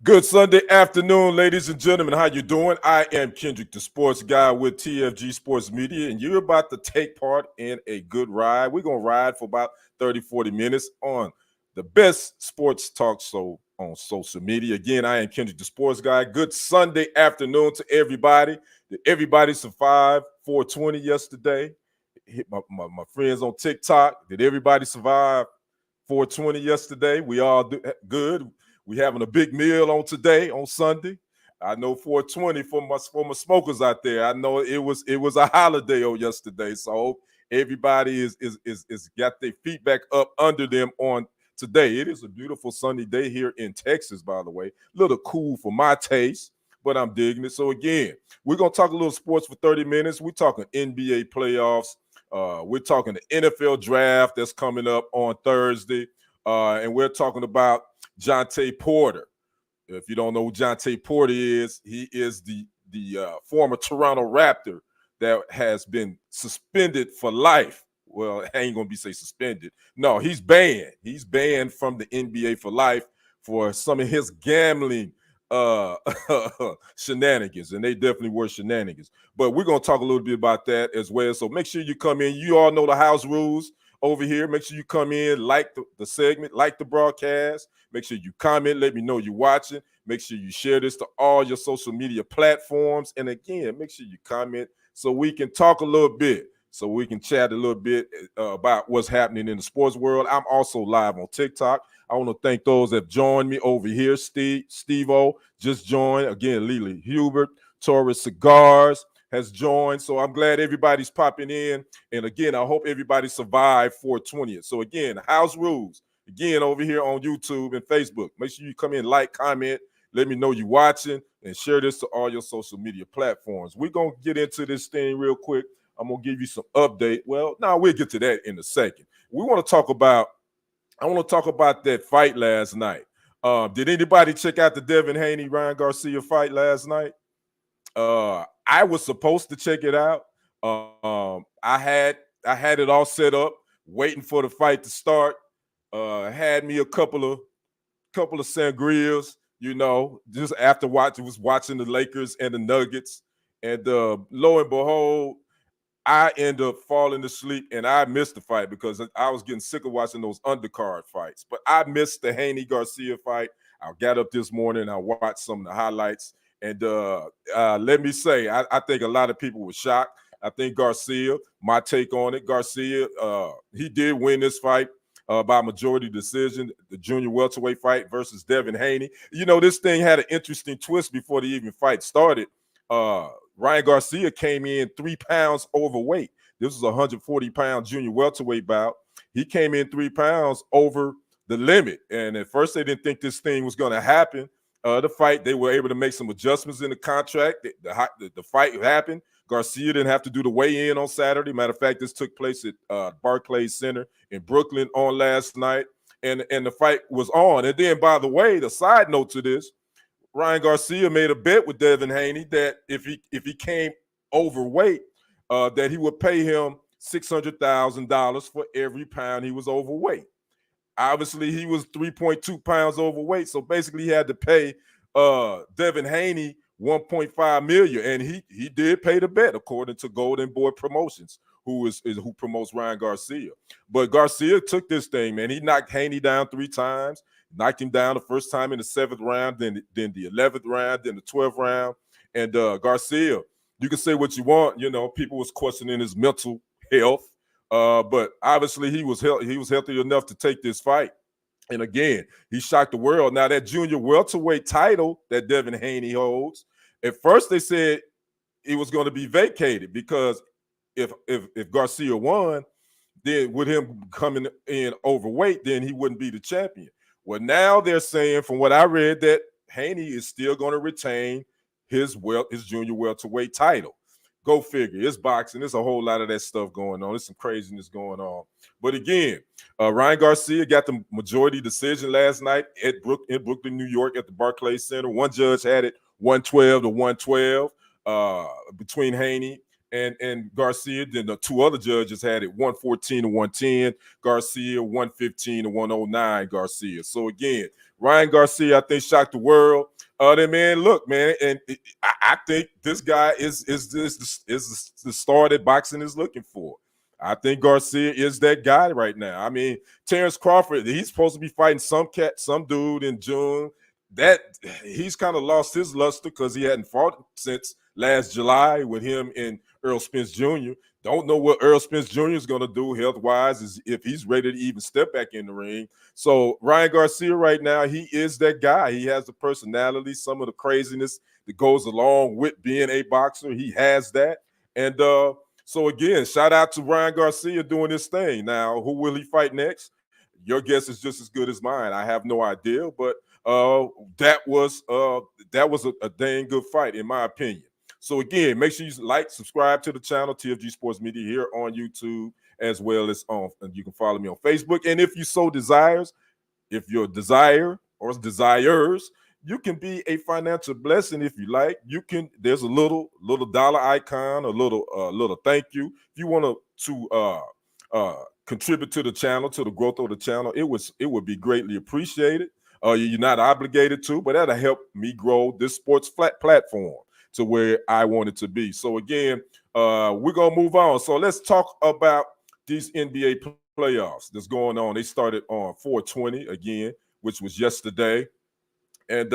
Good Sunday afternoon, ladies and gentlemen. How you doing? I am Kendrick, the sports guy with TFG Sports Media, and you're about to take part in a good ride. We're going to ride for about 30, 40 minutes on the best sports talk show on social media. Again, I am Kendrick, the sports guy. Good Sunday afternoon to everybody. Did everybody survive 420 yesterday? Hit my friends on TikTok. Did everybody survive 420 yesterday? We all do good. We having a big meal on today, on Sunday. I know 420 for my smokers out there. I know it was a holiday on yesterday, so everybody is got their feet back up under them on today. It is a beautiful sunny day here in Texas, by the way. A little cool for my taste, but I'm digging it. So again, we're gonna talk a little sports for 30 minutes. We're talking NBA playoffs. We're talking the NFL draft that's coming up on Thursday, and we're talking about Jonte Porter. If you don't know who Jonte Porter is, he is the former Toronto Raptor that has been suspended for life. Well, I ain't gonna be say suspended. No, he's banned. He's banned from the NBA for life for some of his gambling shenanigans, and they definitely were shenanigans. But we're gonna talk a little bit about that as well. So make sure you come in. You all know the house rules over here. Make sure you come in, like the segment, like the broadcast. Make sure you comment. Let me know you're watching. Make sure you share this to all your social media platforms. And again, make sure you comment so we can talk a little bit, so we can chat a little bit about what's happening in the sports world. I'm also live on TikTok. I want to thank those that joined me over here. Steve-O just joined. Again, Lily Hubert, Taurus Cigars has joined. So I'm glad everybody's popping in. And again, I hope everybody survived 420. So again, house rules. Again, over here on YouTube and Facebook. Make sure you come in, like, comment, let me know you're watching, and share this to all your social media platforms. We're going to get into this thing real quick. I'm going to give you some update. Well, now we'll get to that in a second. I want to talk about that fight last night. Did anybody check out the Devin Haney-Ryan Garcia fight last night? I was supposed to check it out. I had it all set up, waiting for the fight to start. Had me a couple of sangrias, just after watching the Lakers and the Nuggets, and lo and behold, I end up falling asleep, and I missed the fight because I was getting sick of watching those undercard fights. But I missed the Haney Garcia fight. I got up this morning, I watched some of the highlights, and let me say, I think a lot of people were shocked. I think Garcia, my take on it, Garcia, he did win this fight by majority decision, the junior welterweight fight versus Devin Haney. This thing had an interesting twist before the even fight started. Ryan Garcia came in 3 pounds overweight. This was a 140-pound junior welterweight bout. He came in 3 pounds over the limit. And at first, they didn't think this thing was going to happen. The fight, they were able to make some adjustments in the contract. The fight happened. Garcia didn't have to do the weigh-in on Saturday. Matter of fact, this took place at Barclays Center in Brooklyn on last night. And the fight was on. And then, by the way, the side note to this, Ryan Garcia made a bet with Devin Haney that if he came overweight, that he would pay him $600,000 for every pound he was overweight. Obviously, he was 3.2 pounds overweight, so basically he had to pay Devin Haney $1.5 million, and he did pay the bet according to Golden Boy Promotions, who promotes Ryan Garcia. But Garcia took this thing, man. He knocked Haney down 3 times. Knocked him down the first time in the 7th round, then the 11th round, then the 12th round. And Garcia, you can say what you want. People was questioning his mental health, but obviously he was healthy enough to take this fight. And again, he shocked the world. Now that junior welterweight title that Devin Haney holds, at first they said it was going to be vacated because if Garcia won, then with him coming in overweight, then he wouldn't be the champion. Well, now they're saying, from what I read, that Haney is still going to retain his junior welterweight title. Go figure. It's boxing. There's a whole lot of that stuff going on. There's some craziness going on. But again, Ryan Garcia got the majority decision last night in Brooklyn, New York, at the Barclays Center. One judge had it 112 to 112 between Haney and Garcia. Then the 2 other judges had it 114 to 110. Garcia, 115 to 109. Garcia. So again, Ryan Garcia, I think, shocked the world. Other man, look, man, and I think this guy is the star that boxing is looking for. I think Garcia is that guy right now. I mean, Terrence Crawford, he's supposed to be fighting some dude in June. That he's kind of lost his luster because he hadn't fought since last July with him and Earl Spence Jr. Don't know what Earl Spence Jr. is going to do health wise, is if he's ready to even step back in the ring. So Ryan Garcia right now, he is that guy. He has the personality, some of the craziness that goes along with being a boxer. He has that. And so again, shout out to Ryan Garcia doing this thing. Now, who will he fight next? Your guess is just as good as mine. I have no idea, but that was a dang good fight in my opinion. So again, make sure you like, subscribe to the channel, TFG Sports Media, here on YouTube, as well as on, and you can follow me on Facebook. And if you so desires, if your desire or desires, you can be a financial blessing if you like. You can, there's a little dollar icon, a little thank you. If you want to contribute to the channel, to the growth of the channel, it would be greatly appreciated. You're not obligated to, but that'll help me grow this sports platform to where I want it to be. So again, we're gonna move on. So let's talk about these NBA playoffs that's going on. They started on 4/20 again, which was yesterday, and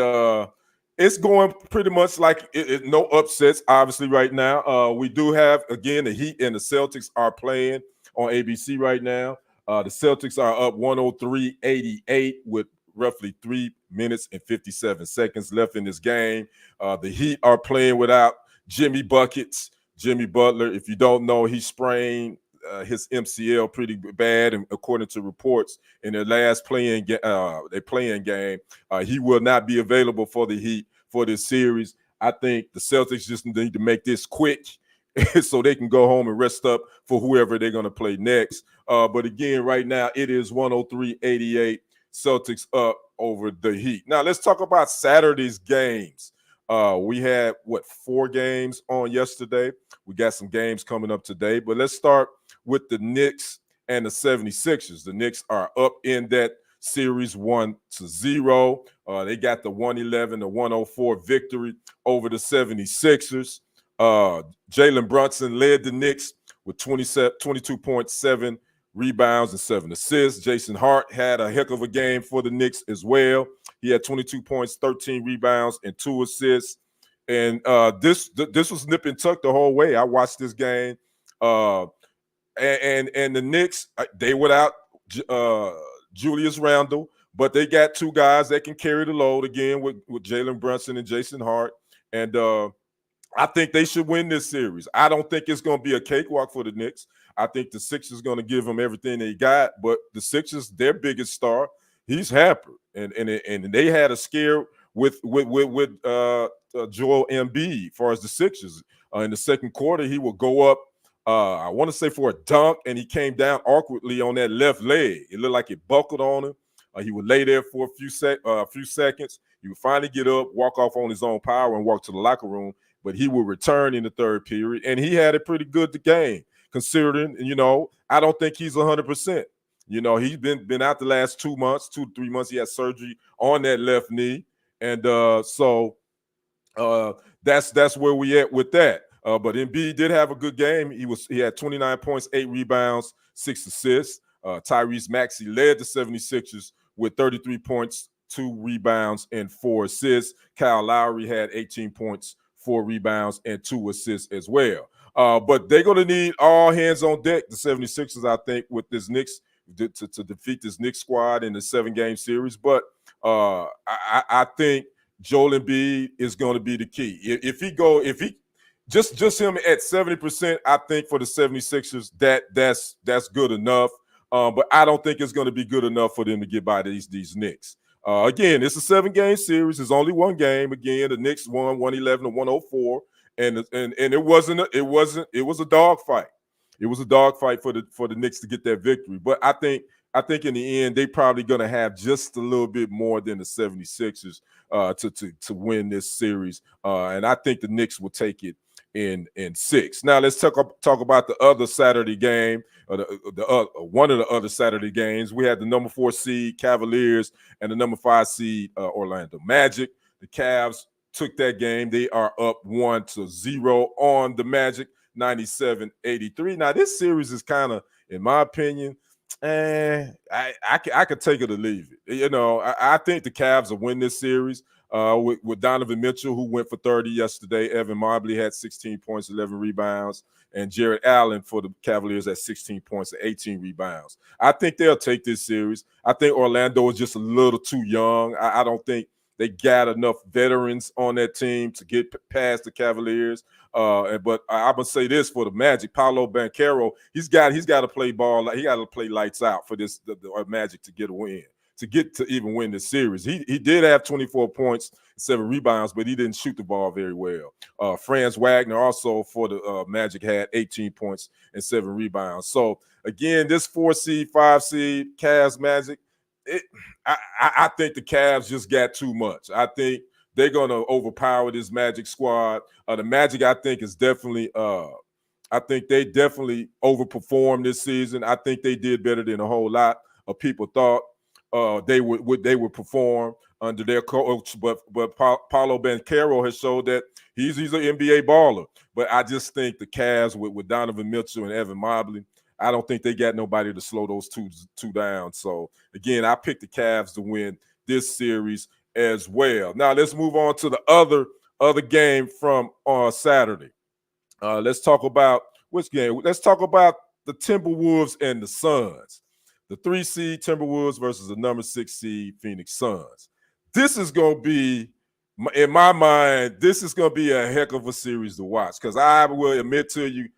it's going pretty much like no upsets. Obviously, right now, we do have again the Heat and the Celtics are playing on ABC right now. The Celtics are up 103-88 with roughly 3 minutes and 57 seconds left in this game. The Heat are playing without Jimmy Buckets, Jimmy Butler. If you don't know, he sprained his MCL pretty bad, and according to reports in their last playing game, he will not be available for the Heat for this series. I think the Celtics just need to make this quick so they can go home and rest up for whoever they're going to play next. But again, right now it is 103-88. Celtics up over the Heat. Now let's talk about Saturday's games. We had 4 games on yesterday. We got some games coming up today, but let's start with the Knicks and the 76ers. The Knicks are up in that series 1-0. They got the 111-104 victory over the 76ers. Jalen Brunson led the Knicks with 22.7 rebounds and 7 assists. Jason Hart had a heck of a game for the Knicks as well. He had 22 points, 13 rebounds, and 2 assists. And this was nip and tuck the whole way. I watched this game. And the Knicks, they without Julius Randle, but they got 2 guys that can carry the load again with Jalen Brunson and Jason Hart. And I think they should win this series. I don't think it's going to be a cakewalk for the Knicks. I think the Sixers going to give them everything they got, but the Sixers, their biggest star, he's hampered, and they had a scare with Joel Embiid as far as the Sixers. In the second quarter, he would go up, I want to say for a dunk, and he came down awkwardly on that left leg. It looked like it buckled on him. He would lay there for a few seconds. He would finally get up, walk off on his own power, and walk to the locker room. But he would return in the third period, and he had a pretty good game, considering, I don't think he's 100%. He's been out the last 2 months, 2 to 3 months. He had surgery on that left knee, and so that's where we at with that. But Embiid did have a good game. He had 29 points, 8 rebounds, 6 assists. Tyrese Maxey led the 76ers with 33 points, 2 rebounds, and 4 assists. Kyle Lowry had 18 points, 4 rebounds, and 2 assists as well. But they're going to need all hands on deck, the 76ers, I think, with this Knicks to defeat this Knicks squad in the 7-game series. But I think Joel Embiid is going to be the key. If he just him at 70%, I think for the 76ers, that's good enough. But I don't think it's going to be good enough for them to get by these Knicks. Again, it's a 7-game series. There's only one game. Again, the Knicks won 111-104, and it was a dogfight. It was a dogfight for the Knicks to get that victory. But I think in the end, they probably going to have just a little bit more than the 76ers to win this series. And I think the Knicks will take it in 6. Now let's talk about the other Saturday game. One of the other Saturday games, we had the number 4 seed Cavaliers and the number 5 seed Orlando Magic. The Cavs took that game. They are up 1-0 on the Magic, 97-83. Now, this series is kind of, in my opinion, I could take it or leave it. You know, I think the Cavs will win this series with Donovan Mitchell, who went for 30 yesterday. Evan Mobley had 16 points, 11 rebounds, and Jared Allen for the Cavaliers at 16 points and 18 rebounds. I think they'll take this series. I think Orlando is just a little too young. I don't think they got enough veterans on that team to get past the Cavaliers. But I'm gonna say this for the Magic, Paolo Banchero, he's got to play ball. He got to play lights out for this the Magic to get a win, to even win the series. He did have 24 points, 7 rebounds, but he didn't shoot the ball very well. Franz Wagner also for the Magic had 18 points and 7 rebounds. So again, this 4 seed, 5 seed, Cavs Magic. I think the Cavs just got too much. I think they're going to overpower this Magic squad. The Magic, I think, is definitely I think they definitely overperformed this season. I think they did better than a whole lot of people thought they would perform under their coach. But Paolo Banchero has showed that he's an NBA baller. But I just think the Cavs with Donovan Mitchell and Evan Mobley, I don't think they got nobody to slow those two down. So, again, I picked the Cavs to win this series as well. Now, let's move on to the other game from Saturday. Let's talk about which game? Let's talk about the Timberwolves and the Suns. The 3 seed Timberwolves versus the number 6 seed Phoenix Suns. This is going to be, in my mind, this is going to be a heck of a series to watch because I will admit to you,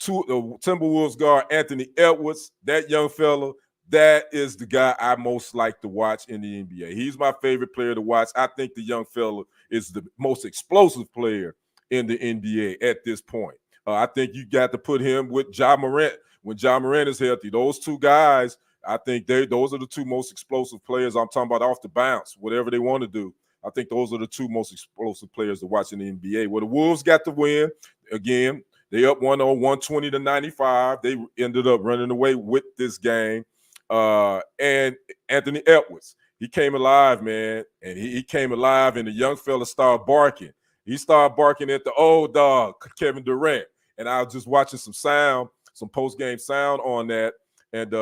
the Timberwolves guard Anthony Edwards, that young fella, that is the guy I most like to watch in the NBA. He's my favorite player to watch. I think the young fella is the most explosive player in the NBA at this point. I think you got to put him with Ja Morant when Ja Morant is healthy. Those two guys, I think those are the two most explosive players. I'm talking about off the bounce, whatever they want to do. I think those are the two most explosive players to watch in the NBA. Well, the Wolves got to win again. They up 120-95. They ended up running away with this game. And Anthony Edwards, he came alive, man. And he came alive, and the young fella started barking. He started barking at the old dog, Kevin Durant. And I was just watching some post-game sound on that. And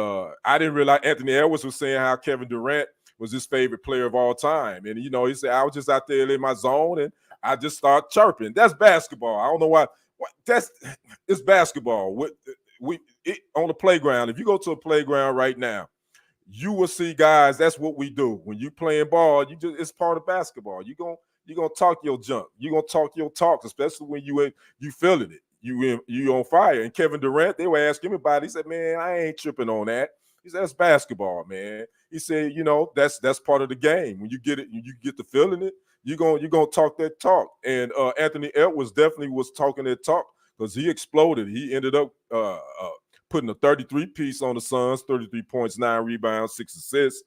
I didn't realize Anthony Edwards was saying how Kevin Durant was his favorite player of all time. And, you know, he said, I was just out there in my zone, and I just started chirping. That's basketball. I don't know why. It's basketball. On the playground. If you go to a playground right now, you will see guys. That's what we do when you playing ball. It's part of basketball. You're gonna talk your junk. You're gonna talk your talk, especially when you feeling it. You on fire. And Kevin Durant, they were asking him about it. He said, "Man, I ain't tripping on that." He said, "That's basketball, man." He said, "You know, that's part of the game. When you get it, you get to feeling it. You're gonna talk that talk." And Anthony Edwards definitely was talking that talk because he exploded. He ended up putting a 33-piece on the Suns, 33 points, 9 rebounds, 6 assists.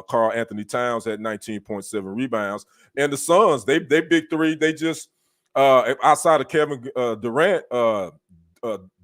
Karl Anthony Towns had 19.7 rebounds. And the Suns, they big three, they just outside of Kevin Durant,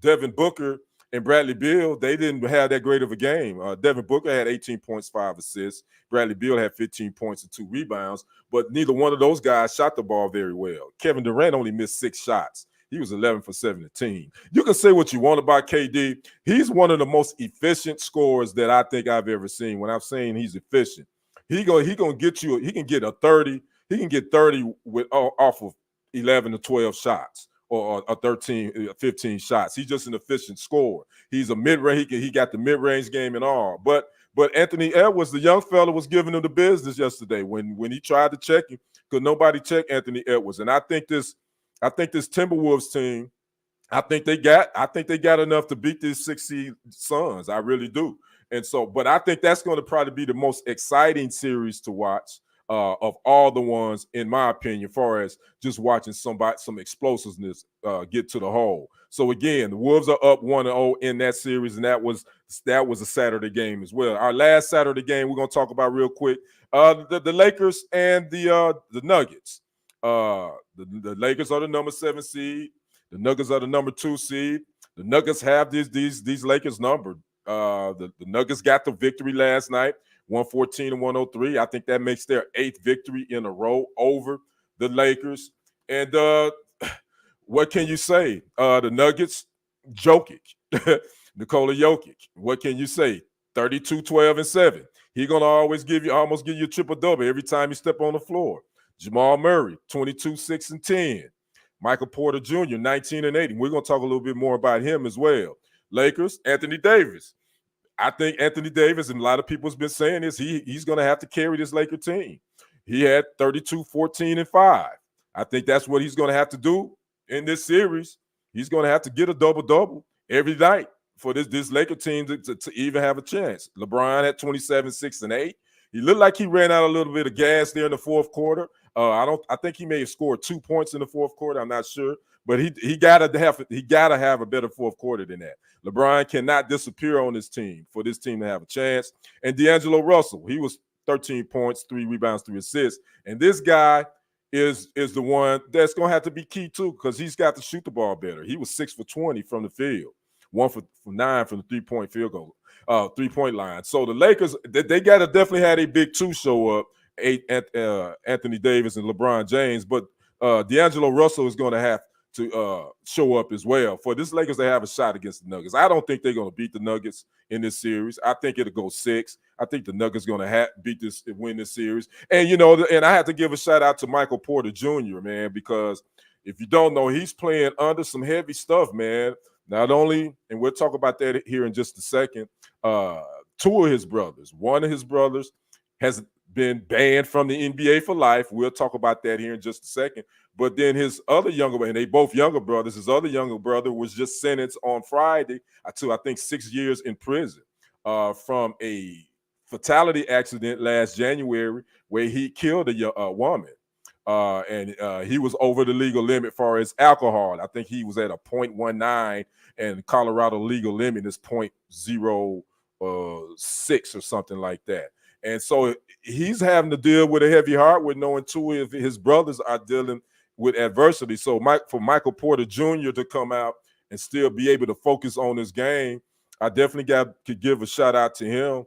Devin Booker and Bradley Beal, they didn't have that great of a game. Devin Booker had 18 points, 5 assists. Bradley Beal had 15 points and 2 rebounds, but neither one of those guys shot the ball very well. Kevin Durant only missed 6 shots. He was 11 for 17. You can say what you want about KD. He's one of the most efficient scorers that I think I've ever seen. When I'm saying he's efficient, he gonna get you. He can get a 30. He can get 30 off of 11 to 12 shots. Or 13, 15 shots. He's just an efficient scorer. He's a mid-range. He got the mid-range game and all. But Anthony Edwards, the young fella, was giving him the business yesterday when he tried to check him because nobody checked Anthony Edwards. And I think this Timberwolves team, I think they got enough to beat these 6 seed Suns. I really do. And so, but I think that's going to probably be the most exciting series to watch. Of all the ones, in my opinion, as far as just watching some explosiveness get to the hole. So again, the Wolves are up 1-0 in that series, and that was a Saturday game as well. Our last Saturday game we're gonna talk about real quick: the Lakers and the Nuggets. The Lakers are the number 7 seed. The Nuggets are the number 2 seed. The Nuggets have these Lakers numbered. The Nuggets got the victory last night 114 and 103. I think that makes their 8th victory in a row over the Lakers. And what can you say? The Nuggets, Jokic, Nikola Jokic. What can you say? 32, 12, and 7. He's gonna almost give you a triple-double every time you step on the floor. Jamal Murray, 22, 6, and 10. Michael Porter Jr., 19 and 8. We're gonna talk a little bit more about him as well. Lakers, Anthony Davis. I think Anthony Davis, and a lot of people's been saying this, he's going to have to carry this Laker team. He had 32, 14, and 5. I think that's what he's going to have to do in this series. He's going to have to get a double-double every night for this Laker team to even have a chance. LeBron had 27, 6, and 8. He looked like he ran out a little bit of gas there in the fourth quarter. I think he may have scored 2 points in the fourth quarter. I'm not sure. But he gotta have a better fourth quarter than that. LeBron cannot disappear on this team for this team to have a chance. And D'Angelo Russell, he was 13 points, 3 rebounds, 3 assists. And this guy is the one that's gonna have to be key too, because he's got to shoot the ball better. He was 6 for 20 from the field, 1 for 9 from the 3-point field goal, 3-point line. So the Lakers, they gotta definitely have a big two show up, Anthony Davis and LeBron James, but D'Angelo Russell is gonna have to show up as well for this Lakers to have a shot against the Nuggets. I don't think they're going to beat the Nuggets in this series. I think it'll go 6. I think the Nuggets going to win this series. And, and I have to give a shout out to Michael Porter Jr., man, because if you don't know, he's playing under some heavy stuff, man. Not only, and we'll talk about that here in just a second, 2 of his brothers, one of his brothers has been banned from the NBA for life. We'll talk about that here in just a second. But then his other younger, and they both younger brothers, his other younger brother was just sentenced on Friday to, I think, 6 years in prison from a fatality accident last January where he killed a woman. And he was over the legal limit as far as alcohol. I think he was at a 0.19, and Colorado legal limit is 0.06 or something like that. And so he's having to deal with a heavy heart with knowing 2 of his brothers are dealing with adversity. So for Michael Porter Jr. to come out and still be able to focus on this game, I definitely could give a shout out to him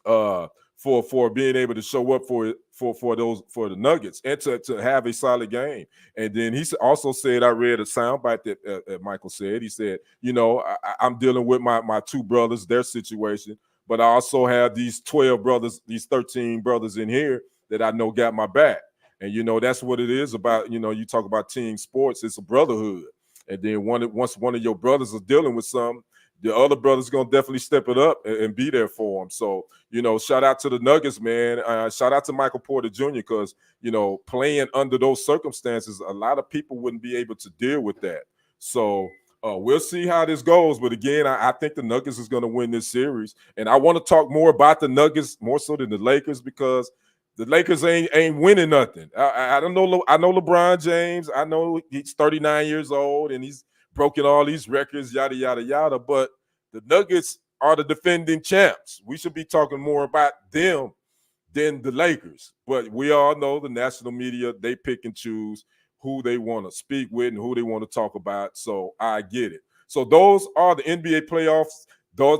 for being able to show up for the Nuggets and to have a solid game. And then he also said, I read a soundbite that Michael said. He said, I'm dealing with my 2 brothers, their situation, but I also have these 12 brothers, these 13 brothers in here that I know got my back. And, that's what it is about, you talk about team sports, it's a brotherhood. And then once one of your brothers is dealing with something, the other brother's going to definitely step it up and be there for him. So, shout out to the Nuggets, man. Shout out to Michael Porter Jr. because, playing under those circumstances, a lot of people wouldn't be able to deal with that. So we'll see how this goes. But again, I think the Nuggets is going to win this series. And I want to talk more about the Nuggets more so than the Lakers because the Lakers ain't winning nothing. I don't know. I know LeBron James. I know he's 39 years old and he's broken all these records, yada, yada, yada. But the Nuggets are the defending champs. We should be talking more about them than the Lakers. But we all know the national media, they pick and choose who they want to speak with and who they want to talk about. So I get it. So those are the NBA playoffs.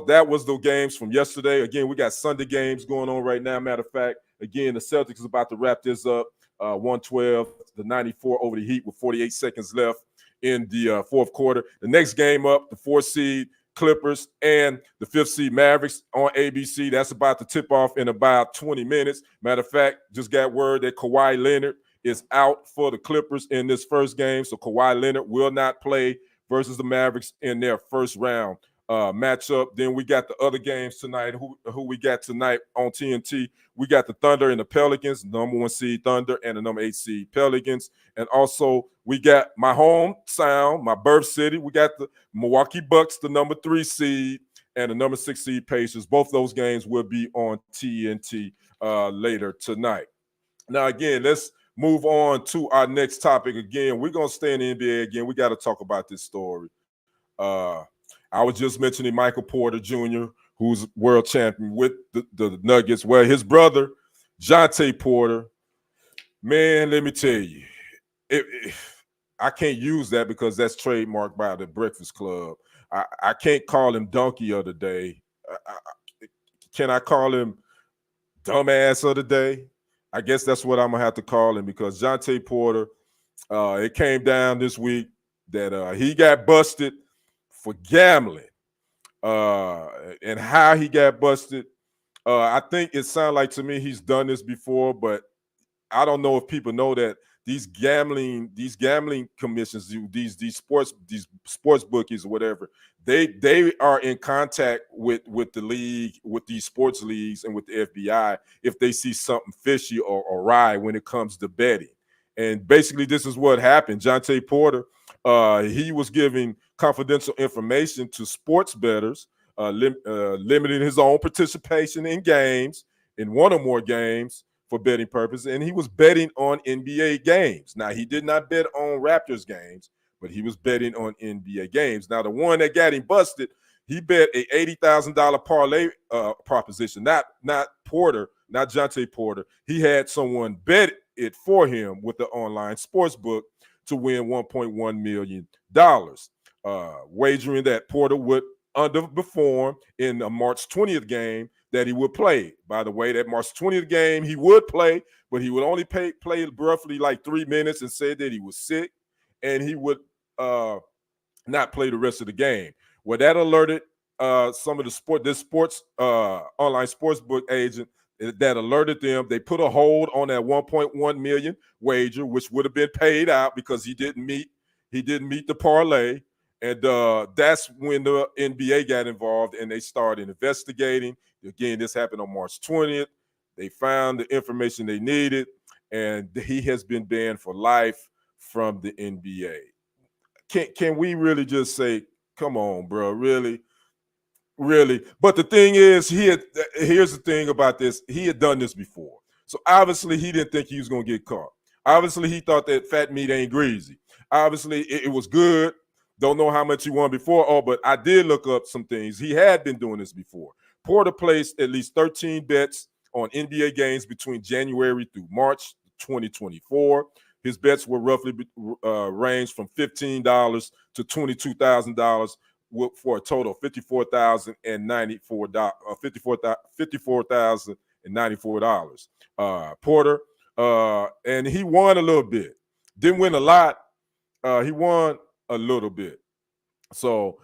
That was the games from yesterday. Again, we got Sunday games going on right now. Matter of fact, again, the Celtics is about to wrap this up. 112-94 over the Heat with 48 seconds left in the fourth quarter. The next game up, the 4th seed Clippers and the 5th seed Mavericks on ABC. That's about to tip off in about 20 minutes. Matter of fact, just got word that Kawhi Leonard is out for the Clippers in this first game. So Kawhi Leonard will not play versus the Mavericks in their first round matchup. Then we got the other games tonight. Who we got tonight on TNT? We got the Thunder and the Pelicans, number 1 seed Thunder and the number 8 seed Pelicans. And also we got my hometown, my birth city. We got the Milwaukee Bucks, the number 3 seed, and the number 6 seed Pacers. Both those games will be on TNT later tonight. Now, again, let's move on to our next topic. Again, we're going to stay in the NBA again. We got to talk about this story. I was just mentioning Michael Porter Jr., who's world champion with the Nuggets. Well, his brother, Jonte Porter, man, let me tell you, I can't use that because that's trademarked by the Breakfast Club. I can't call him Donkey of the Day. Can I call him dumbass of the day. I guess that's what I'm gonna have to call him, because Jonte Porter, it came down this week that he got busted for gambling. And how he got busted, I think it sounded like to me he's done this before, but I don't know if people know that these gambling commissions, these sports bookies or whatever, they are in contact with the league, with these sports leagues, and with the FBI if they see something fishy or awry when it comes to betting. And basically, this is what happened. Jonte Porter, he was giving confidential information to sports bettors, limiting his own participation in games, in one or more games, for betting purposes, and he was betting on NBA games. Now, he did not bet on Raptors games, but he was betting on NBA games. Now, the one that got him busted, he bet a $80,000 parlay proposition, not Porter, not Jonte Porter. He had someone bet it for him with the online sports book to win $1.1 million, wagering that Porter would underperform in the March 20th game that he would play. By the way, that March 20th game he would play, but he would only play roughly like 3 minutes, and said that he was sick, and he would not play the rest of the game. Well, that alerted some of the sports online sports book agent, that alerted them. They put a hold on that 1.1 million wager, which would have been paid out because he didn't meet the parlay. And that's when the NBA got involved, and they started investigating. Again, this happened on March 20th. They found the information they needed, and he has been banned for life from the NBA. Can we really just say, come on, bro, really? But the thing is, here's the thing about this. He had done this before. So obviously he didn't think he was going to get caught. Obviously he thought that fat meat ain't greasy. Obviously it was good. Don't know how much he won before. Oh, but I did look up some things. He had been doing this before. Porter placed at least 13 bets on NBA games between January through March 2024. His bets were roughly ranged from $15 to $22,000, for a total of $54,094. Porter, and he won a little bit. Didn't win a lot. He won a little bit. So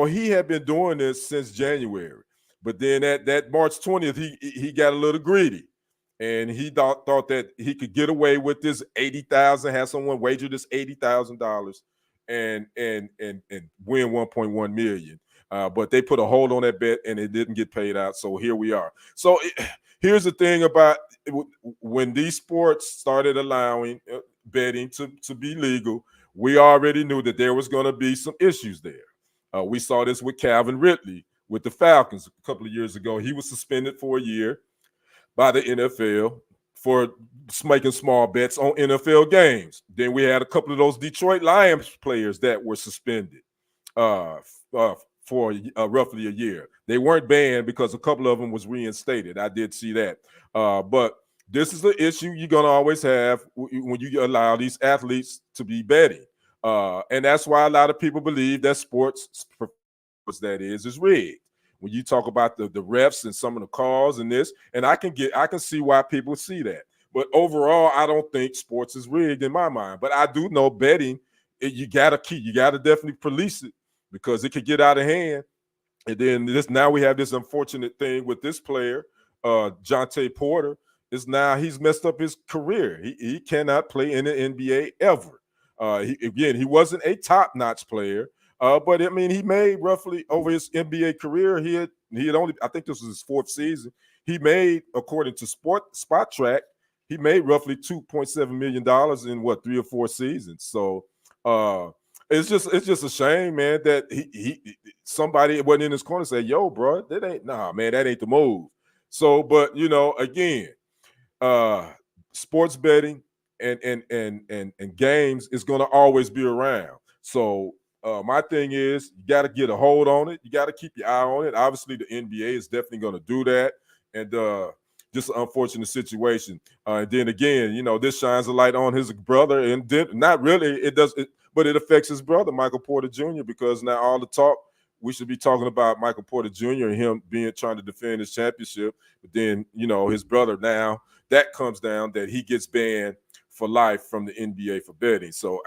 he had been doing this since January. But then at that March 20th, he got a little greedy. And he thought that he could get away with this $80,000, have someone wager this $80,000 and win 1.1 million. But they put a hold on that bet, and it didn't get paid out. So here we are. So here's the thing about when these sports started allowing betting to be legal, we already knew that there was going to be some issues there. We saw this with Calvin Ridley with the Falcons a couple of years ago. He was suspended for a year by the NFL for making small bets on NFL games. Then we had a couple of those Detroit Lions players that were suspended for roughly a year. They weren't banned because a couple of them was reinstated. I did see that. But this is the issue you're going to always have when you allow these athletes to be betting. And that's why a lot of people believe that sports, that is rigged. When you talk about the refs and some of the calls and this, and I can see why people see that. But overall, I don't think sports is rigged in my mind. But I do know betting, you gotta definitely police it, because it could get out of hand. And then now we have this unfortunate thing with this player, Jonte Porter, is now he's messed up his career. He cannot play in the NBA ever. He wasn't a top-notch player. But I mean, he made roughly over his NBA career. He had only, I think this was his 4th season. He made, according to Spot Track, he made roughly $2.7 million in 3 or 4 seasons. So it's just a shame, man, that somebody wasn't in his corner say, "Yo, bro, that ain't the move." So, but again, sports betting and games is going to always be around. So. My thing is, you got to get a hold on it. You got to keep your eye on it. Obviously, the NBA is definitely going to do that. And just an unfortunate situation. And then again, this shines a light on his brother. And not really, but it affects his brother, Michael Porter Jr., because now all the talk we should be talking about Michael Porter Jr. and him trying to defend his championship. But then, his brother now, that comes down that he gets banned for life from the NBA for betting. So,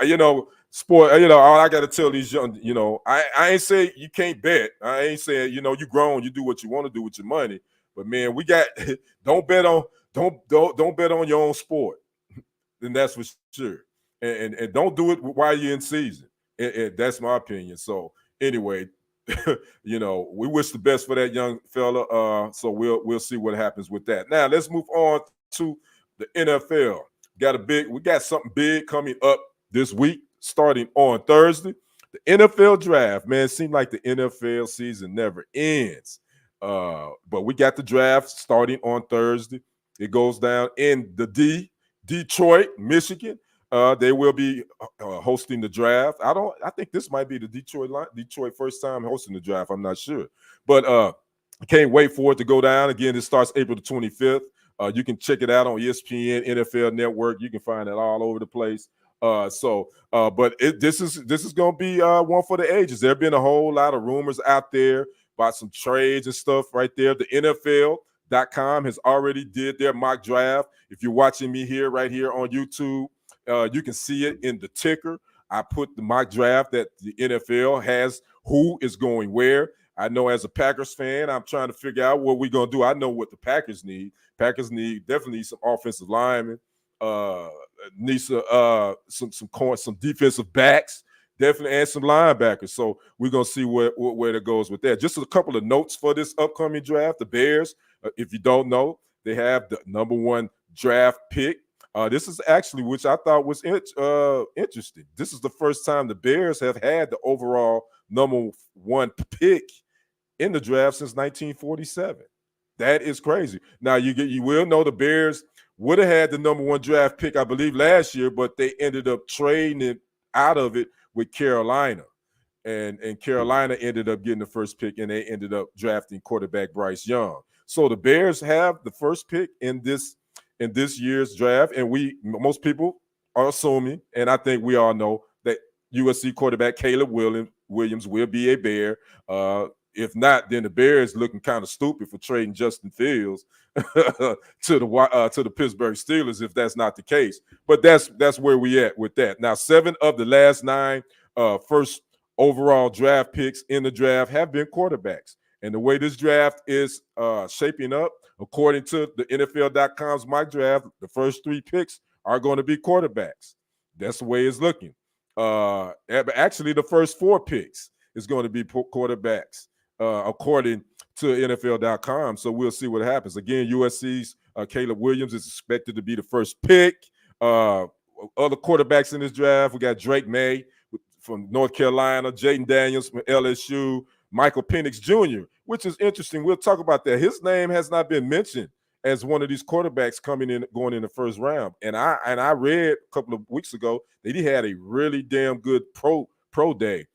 sport, all I got to tell these young, I ain't say you can't bet. I ain't saying, you grown, you do what you want to do with your money. But man, we got don't bet on your own sport. Then that's for sure. And don't do it while you're in season. And that's my opinion. So anyway, we wish the best for that young fella. So we'll see what happens with that. Now let's move on to the NFL. We got something big coming up this week, starting on Thursday. The NFL draft, man, it seems like the NFL season never ends. But we got the draft starting on Thursday. It goes down in the Detroit, Michigan. They will be hosting the draft. I think this might be the Detroit first time hosting the draft. I'm not sure, but I can't wait for it to go down. Again, it starts April the 25th. You can check it out on ESPN, NFL Network. You can find it all over the place. But this is going to be one for the ages. There have been a whole lot of rumors out there about some trades and stuff right there. The NFL.com has already did their mock draft. If you're watching me right here on YouTube, you can see it in the ticker. I put the mock draft that the NFL has, who is going where. I know as a Packers fan, I'm trying to figure out what we're going to do. I know what the Packers need. Packers definitely need some offensive linemen, need some defensive backs, definitely, and some linebackers. So we're going to see where it goes with that. Just a couple of notes for this upcoming draft. The Bears, if you don't know, they have the number 1 draft pick. This is actually, which I thought was interesting. This is the first time the Bears have had the overall number 1 pick in the draft since 1947. That is crazy. Now you will know the Bears would have had the number 1 draft pick, I believe, last year, but they ended up trading it out of it with Carolina. And Carolina ended up getting the first pick, and they ended up drafting quarterback Bryce Young. So the Bears have the first pick in this year's draft, and most people are assuming, and I think we all know, that USC quarterback Caleb Williams will be a Bear. If not, then the Bears looking kind of stupid for trading Justin Fields to the Pittsburgh Steelers if that's not the case. But that's where we at with that. Now, 7 of the last 9 first overall draft picks in the draft have been quarterbacks. And the way this draft is shaping up, according to the NFL.com's mock draft, the first 3 picks are going to be quarterbacks. That's the way it's looking. Actually, the first 4 picks is going to be quarterbacks, according to NFL.com. So we'll see what happens. Again, USC's Caleb Williams is expected to be the first pick. Other quarterbacks in this draft, we got Drake May from North Carolina, Jaden Daniels from LSU, Michael Penix Jr., which is interesting. We'll talk about that. His name has not been mentioned as one of these quarterbacks going in the first round. And I read a couple of weeks ago that he had a really damn good pro day.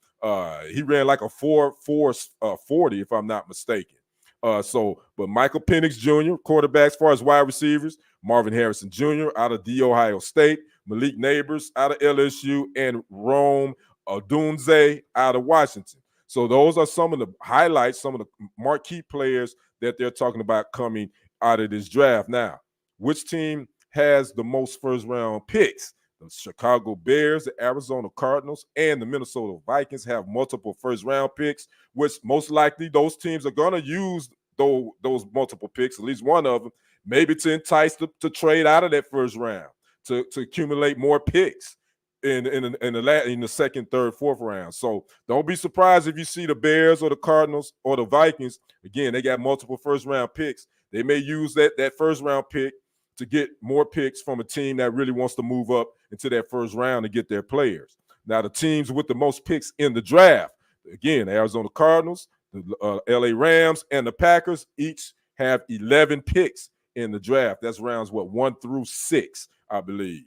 He ran like a 4.40, if I'm not mistaken. But Michael Penix Jr., quarterback, as far as wide receivers, Marvin Harrison Jr. out of The Ohio State, Malik Neighbors out of LSU, and Rome Odunze out of Washington. So those are some of the highlights, some of the marquee players that they're talking about coming out of this draft. Now, which team has the most first-round picks? The Chicago Bears, the Arizona Cardinals, and the Minnesota Vikings have multiple first-round picks, which most likely those teams are going to use those multiple picks, at least one of them, maybe to entice to trade out of that first round, to accumulate more picks in the second, third, fourth round. So don't be surprised if you see the Bears or the Cardinals or the Vikings. Again, they got multiple first-round picks. They may use that first-round pick to get more picks from a team that really wants to move up into that first round to get their players. Now, the teams with the most picks in the draft, again, the Arizona Cardinals, the LA Rams, and the Packers each have 11 picks in the draft. That's rounds, 1 through 6, I believe.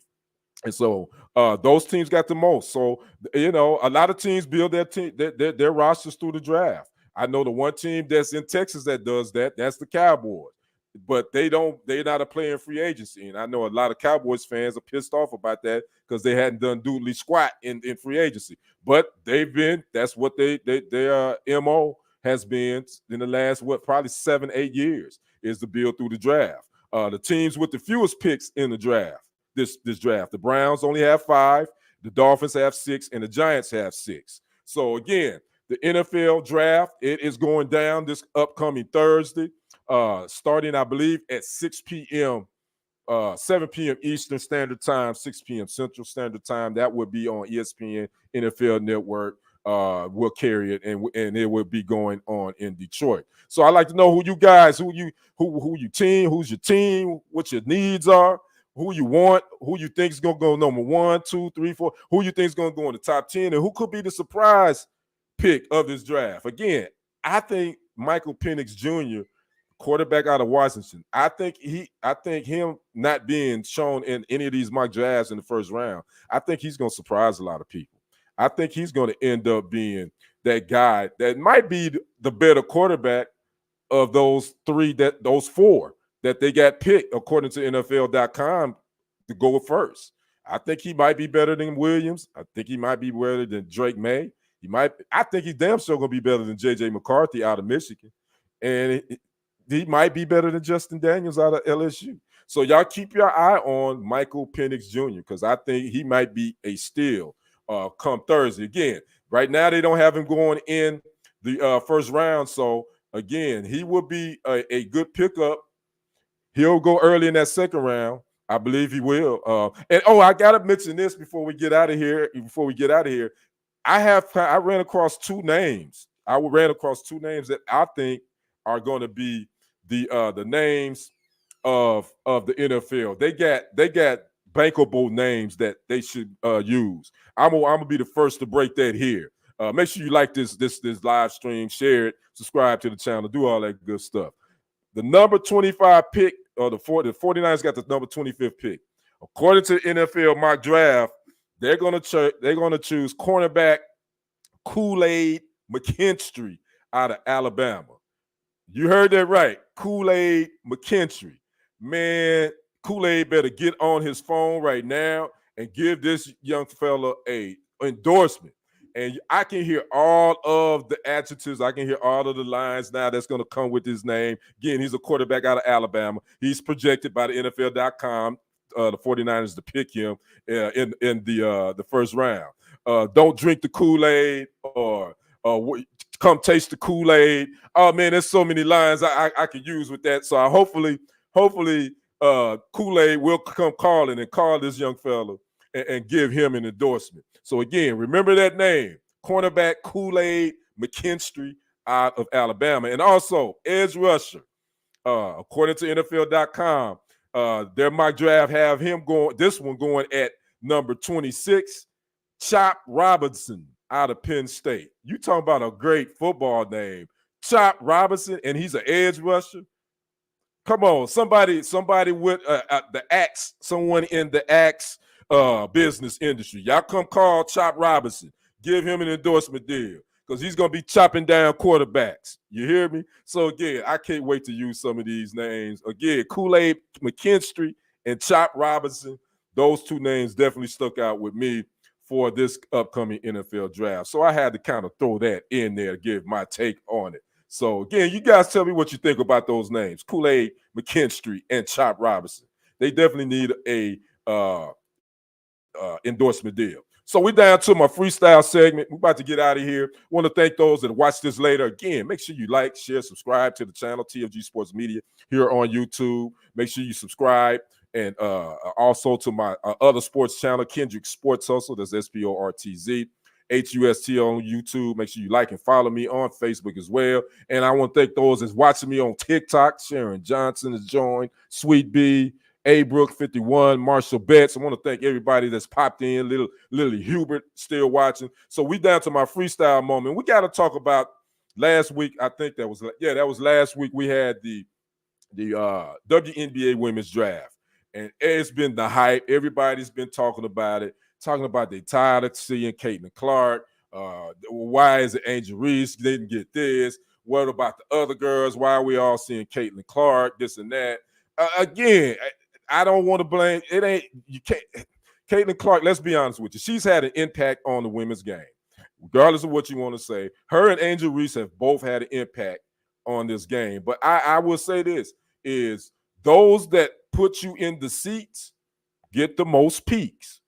And so those teams got the most. So, a lot of teams build their rosters through the draft. I know the one team that's in Texas that does that, that's the Cowboys. but they're not a player in free agency. And I know a lot of Cowboys fans are pissed off about that because they hadn't done doodly squat in free agency. But that's what their MO has been in the last, probably 7-8 years, is to build through the draft. The teams with the fewest picks in the draft, this draft, the Browns only have 5, the Dolphins have 6, and the Giants have 6. So again, the NFL draft, it is going down this upcoming Thursday, starting, I believe, at 6 p.m., 7 p.m. Eastern Standard Time, 6 p.m. Central Standard Time. That would be on ESPN NFL Network. Will carry it, and it will be going on in Detroit. So I'd like to know who you guys, who's your team, what your needs are, who you want, who you think is going to go number 1, 2, 3, 4, who you think is going to go in the top 10, and who could be the surprise pick of this draft. Again, I think Michael Penix Jr., quarterback out of Washington, I think him not being shown in any of these mock drafts in the first round, I think he's going to surprise a lot of people. I think he's going to end up being that guy that might be the better quarterback of those 4 that they got picked according to NFL.com to go first. I think he might be better than Williams. I think he might be better than Drake May. I think he's damn sure going to be better than J.J. McCarthy out of Michigan. And he might be better than Justin Daniels out of LSU. So y'all keep your eye on Michael Penix Jr. because I think he might be a steal come Thursday. Again, right now they don't have him going in the first round. So, again, he will be a good pickup. He'll go early in that second round. I believe he will. I got to mention this before we get out of here. I ran across 2 names. I ran across 2 names that I think are going to be the names of the NFL. They got bankable names that they should use. I'm gonna be the first to break that here. Make sure you like this live stream, share it, subscribe to the channel, do all that good stuff. The number 25 pick, or the 49ers got the number 25th pick. According to the NFL mock draft, they're gonna choose cornerback Kool-Aid McKinstry out of Alabama. You heard that right, Kool-Aid McKinstry. Man, Kool-Aid better get on his phone right now and give this young fella a endorsement. And I can hear all of the adjectives. I can hear all of the lines now that's going to come with his name. Again, he's a quarterback out of Alabama. He's projected by the NFL.com, the 49ers, to pick him in the first round. Don't drink the Kool-Aid, or come taste the Kool-Aid. Oh, man, there's so many lines I can use with that. So hopefully Kool-Aid will come calling and call this young fella and give him an endorsement. So again, remember that name, cornerback Kool-Aid McKinstry out of Alabama. And also edge rusher, according to NFL.com, their mock draft have this one going at number 26, Chop Robinson out of Penn State. You talking about a great football name, Chop Robinson, and he's an edge rusher. Come on, somebody with the axe, someone in the axe business industry. Y'all come call Chop Robinson. Give him an endorsement deal because he's going to be chopping down quarterbacks. You hear me? So, again, I can't wait to use some of these names. Again, Kool-Aid McKinstry and Chop Robinson, those 2 names definitely stuck out with me for this upcoming NFL draft. So I had to kind of throw that in there to give my take on it. So, again, you guys tell me what you think about those names, Kool-Aid McKinstry and Chop Robinson. They definitely need a endorsement deal. So we're down to my freestyle segment. We're about to get out of here. Want to thank those that watch this later. Again, make sure you like, share, subscribe to the channel, TFG Sports Media, here on YouTube. Make sure you subscribe. And also to my other sports channel, Kendrick Sports Hustle. That's SporTZ. HUST on YouTube. Make sure you like and follow me on Facebook as well. And I want to thank those that's watching me on TikTok. Sharon Johnson has joined, Sweet B, A-Brook 51, Marshall Betts. I want to thank everybody that's popped in. Little Lily Hubert still watching. So we down to my freestyle moment. We got to talk about last week. I think that was last week. We had the WNBA women's draft, and it's been the hype. Everybody's been talking about it. Talking about they tired of seeing Caitlin Clark. Why is it Angel Reese didn't get this? What about the other girls? Why are we all seeing Caitlin Clark, this and that? Again, I don't want to blame. It ain't, you can't. Caitlin Clark, let's be honest with you. She's had an impact on the women's game. Regardless of what you want to say, her and Angel Reese have both had an impact on this game. But I will say this, is those that put you in the seats get the most peaks.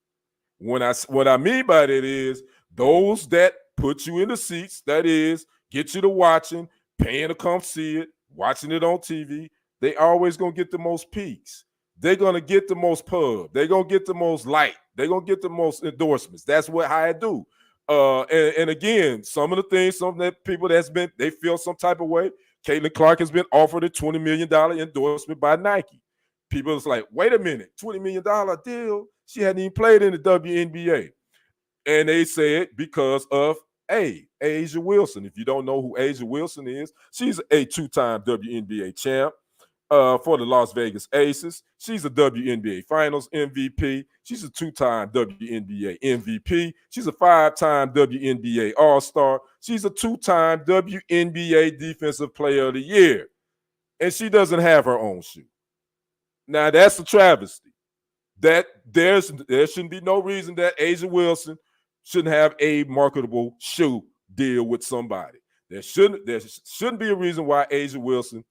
What I mean by that is those that put you in the seats, that is, get you to watching, paying to come see it, watching it on TV, they always gonna get the most peaks. They're gonna get the most pub. They're gonna get the most like. They're gonna get the most endorsements. That's what I do. And again, some of the things, some of the people they feel some type of way. Caitlin Clark has been offered a $20 million endorsement by Nike. People is like, wait a minute, $20 million deal? She hadn't even played in the WNBA. And they said because of A'ja Wilson. If you don't know who A'ja Wilson is, she's a two-time WNBA champ for the Las Vegas Aces. She's a WNBA Finals MVP. She's a two-time WNBA MVP. She's a five-time WNBA All-Star. She's a two-time WNBA Defensive Player of the Year. And she doesn't have her own shoe. Now, that's a travesty. That there shouldn't be no reason that A'ja Wilson shouldn't have a marketable shoe deal with somebody. There shouldn't be a reason why A'ja Wilson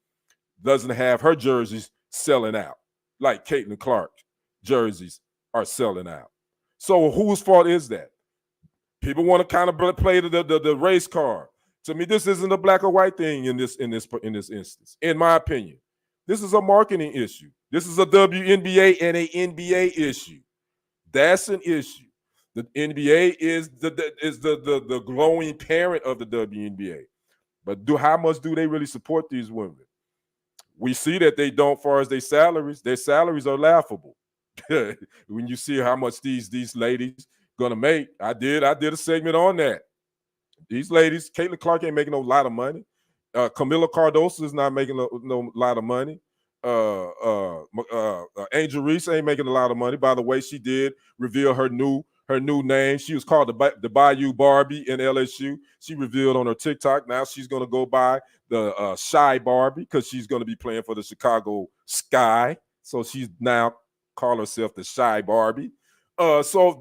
doesn't have her jerseys selling out like Caitlin Clark's jerseys are selling out. So whose fault is that? People want to kind of play the race card. To me, this isn't a black or white thing in this instance. In my opinion, this is a marketing issue. This is a WNBA and a NBA issue. That's an issue. The NBA is the glowing parent of the WNBA. But how much do they really support these women? We see that they don't, as far as their salaries are laughable. When you see how much these ladies gonna make, I did a segment on that. These ladies, Caitlin Clark ain't making no lot of money. Camila Cardoso is not making no lot of money. Angel Reese ain't making a lot of money. By the way, she did reveal her new name. She was called the Bayou Barbie in LSU. She revealed on her TikTok. Now she's going to go by the Shy Barbie because she's going to be playing for the Chicago Sky. So she's now call herself the Shy Barbie. So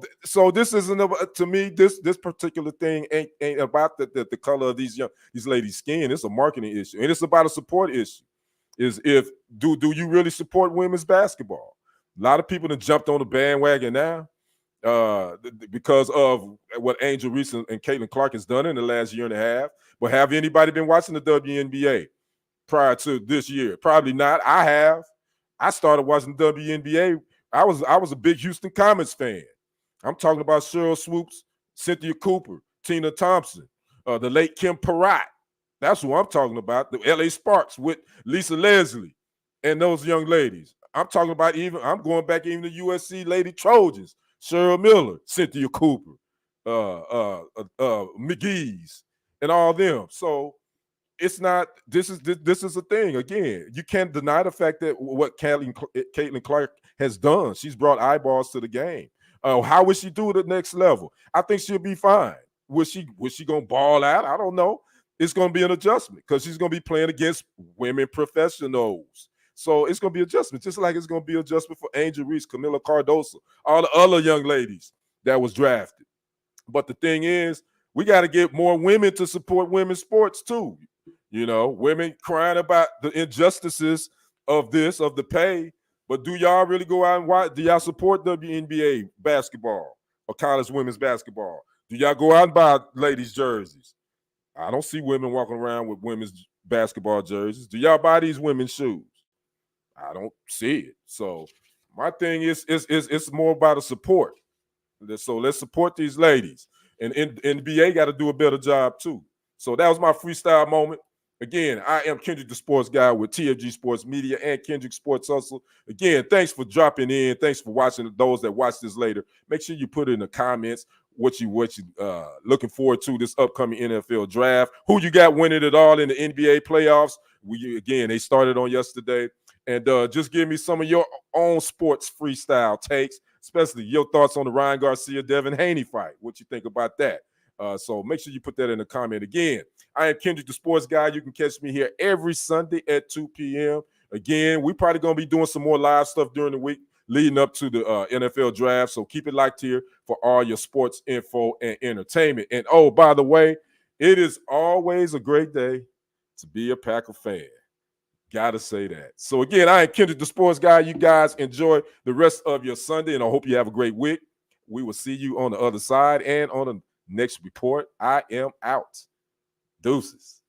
this isn't to me. This particular thing ain't about the color of these ladies' skin. It's a marketing issue, and it's about a support issue. Is if do you really support women's basketball? A lot of people have jumped on the bandwagon now because of what Angel Reese and Caitlin Clark has done in the last year and a half. But have anybody been watching the WNBA prior to this year? Probably not. I have. I started watching the WNBA. I was a big Houston Comets fan. I'm talking about Cheryl Swoops, Cynthia Cooper, Tina Thompson, the late Kim Peratt. That's who I'm talking about. The LA Sparks with Lisa Leslie and those young ladies. I'm talking about I'm going back even to USC Lady Trojans, Cheryl Miller, Cynthia Cooper, McGee's, and all them. So it's not, this is a thing. Again, you can't deny the fact that what Caitlin Clark has done. She's brought eyeballs to the game. How will she do it at the next level? I think she'll be fine. Was she gonna ball out? I don't know. It's going to be an adjustment because she's going to be playing against women professionals. So it's going to be adjustment, just like it's going to be adjustment for Angel Reese, Camila Cardoso, all the other young ladies that was drafted. But the thing is, we got to get more women to support women's sports too. You know, women crying about the injustices of the pay. But do y'all really go out and watch? Do y'all support WNBA basketball or college women's basketball? Do y'all go out and buy ladies' jerseys? I don't see women walking around with women's basketball jerseys. Do y'all buy these women's shoes? I don't see it. So my thing is it's more about a support. So let's support these ladies. And NBA got to do a better job too. So that was my freestyle moment. Again, I am Kendrick, the sports guy with TFG Sports Media and Kendrick Sports Hustle. Again, thanks for dropping in. Thanks for watching. Those that watch this later, make sure you put it in the comments what you looking forward to this upcoming NFL draft. Who you got winning it all in the NBA playoffs? They started on yesterday. And just give me some of your own sports freestyle takes, especially your thoughts on the Ryan Garcia-Devin Haney fight. What you think about that? So make sure you put that in the comment. Again, I am Kendrick, the sports guy. You can catch me here every Sunday at 2 p.m. Again, we probably going to be doing some more live stuff during the week leading up to the NFL draft. So keep it locked here for all your sports info and entertainment. And oh, by the way, it is always a great day to be a Packer fan. Gotta say that. So again, I am Kendrick, the sports guy. You guys enjoy the rest of your Sunday, and I hope you have a great week. We will see you on the other side and on the next report. I am out. Deuces.